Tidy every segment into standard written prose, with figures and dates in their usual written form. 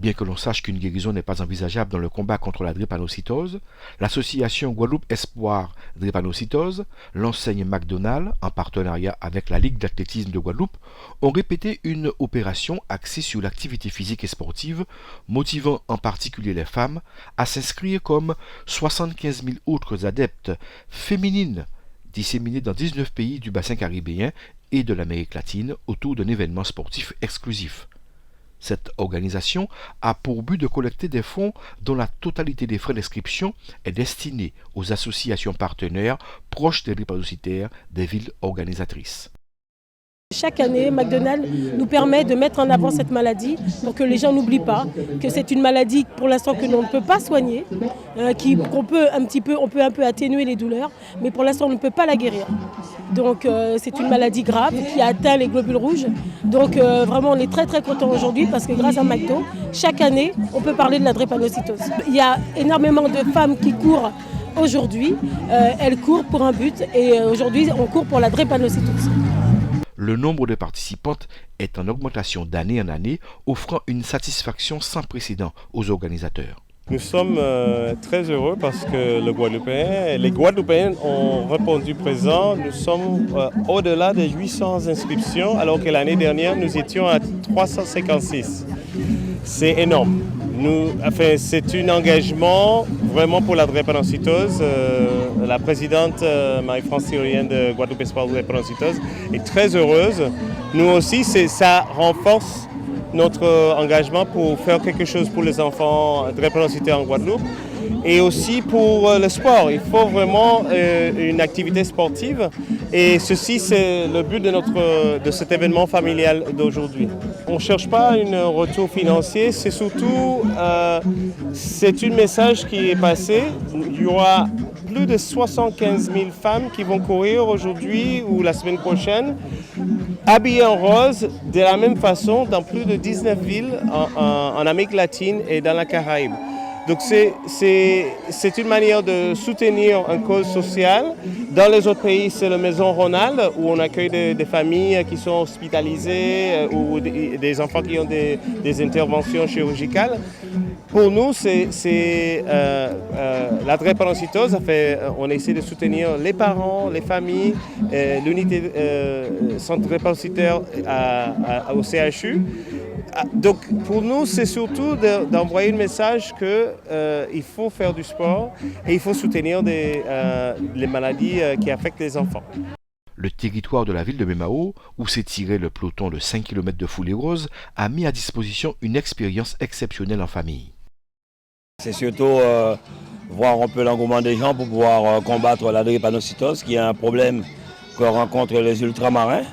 Bien que l'on sache qu'une guérison n'est pas envisageable dans le combat contre la drépanocytose, l'association Guadeloupe Espoir Drépanocytose, l'enseigne McDonald's, en partenariat avec la Ligue d'athlétisme de Guadeloupe, ont répété une opération axée sur l'activité physique et sportive, motivant en particulier les femmes à s'inscrire comme 75 000 autres adeptes féminines disséminées dans 19 pays du bassin caribéen et de l'Amérique latine autour d'un événement sportif exclusif. Cette organisation a pour but de collecter des fonds dont la totalité des frais d'inscription est destinée aux associations partenaires proches des drépanocytaires des villes organisatrices. Chaque année, McDonald's nous permet de mettre en avant cette maladie pour que les gens n'oublient pas que c'est une maladie pour l'instant que l'on ne peut pas soigner, on peut un peu atténuer les douleurs, mais pour l'instant on ne peut pas la guérir. Donc c'est une maladie grave qui a atteint les globules rouges. Donc vraiment on est très très contents aujourd'hui parce que grâce à McDo, chaque année on peut parler de la drépanocytose. Il y a énormément de femmes qui courent aujourd'hui, elles courent pour un but et aujourd'hui on court pour la drépanocytose. Le nombre de participantes est en augmentation d'année en année, offrant une satisfaction sans précédent aux organisateurs. Nous sommes très heureux parce que les Guadeloupéens ont répondu présent. Nous sommes au-delà des 800 inscriptions, alors que l'année dernière, nous étions à 356. C'est énorme. C'est un engagement vraiment pour la drépanocytose. La présidente Marie-France Syrien de Guadeloupe Espoir Drépanocytose est très heureuse. Nous aussi, ça renforce notre engagement pour faire quelque chose pour les enfants drépanocytaires en Guadeloupe et aussi pour le sport. Il faut vraiment une activité sportive et ceci c'est le but de cet événement familial d'aujourd'hui. On ne cherche pas un retour financier, c'est surtout c'est un message qui est passé. Il y aura plus de 75 000 femmes qui vont courir aujourd'hui ou la semaine prochaine, habillées en rose, de la même façon dans plus de 19 villes en Amérique latine et dans la Caraïbe. Donc c'est une manière de soutenir une cause sociale. Dans les autres pays, c'est la Maison Ronald où on accueille des familles qui sont hospitalisées ou des enfants qui ont des interventions chirurgicales. Pour nous, la drépanocytose, on essaie de soutenir les parents, les familles, l'unité centre drépanocytaire au CHU. Donc pour nous, c'est surtout d'envoyer le message qu'il faut faire du sport et il faut soutenir les maladies qui affectent les enfants. Le territoire de la ville de Memao, où s'étirait le peloton de 5 km de foulée rose, a mis à disposition une expérience exceptionnelle en famille. C'est surtout voir un peu l'engouement des gens pour pouvoir combattre la drépanocytose, qui est un problème que rencontrent les ultramarins.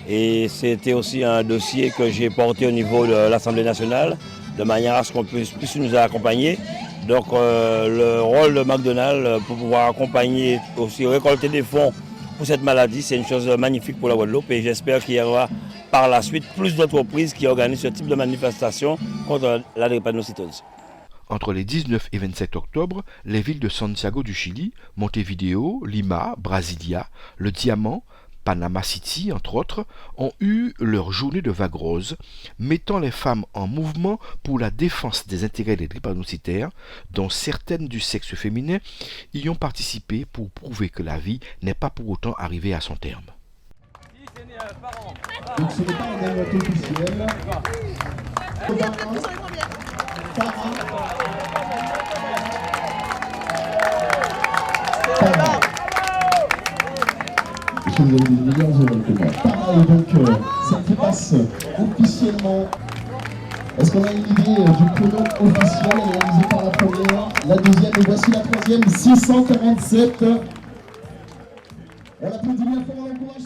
Et c'était aussi un dossier que j'ai porté au niveau de l'Assemblée nationale, de manière à ce qu'on puisse nous accompagner. Donc le rôle de McDonald's pour pouvoir accompagner, aussi récolter des fonds pour cette maladie, c'est une chose magnifique pour la Guadeloupe et j'espère qu'il y aura par la suite plus d'entreprises qui organisent ce type de manifestation contre la drépanocytose. Entre les 19 et 27 octobre, les villes de Santiago du Chili, Montevideo, Lima, Brasilia, Le Diamant, Panama City, entre autres, ont eu leur journée de vague rose, mettant les femmes en mouvement pour la défense des intérêts des drépanocytaires, dont certaines du sexe féminin y ont participé pour prouver que la vie n'est pas pour autant arrivée à son terme. Donc ce n'est pas un date officielle. Vous avez des meilleures oreilles que moi. Pareil, donc ça se passe officiellement. Est-ce qu'on a une idée du chrono officiel réalisé par la première, la deuxième et voici la troisième, 647. On applaudit bien fort, on encourage.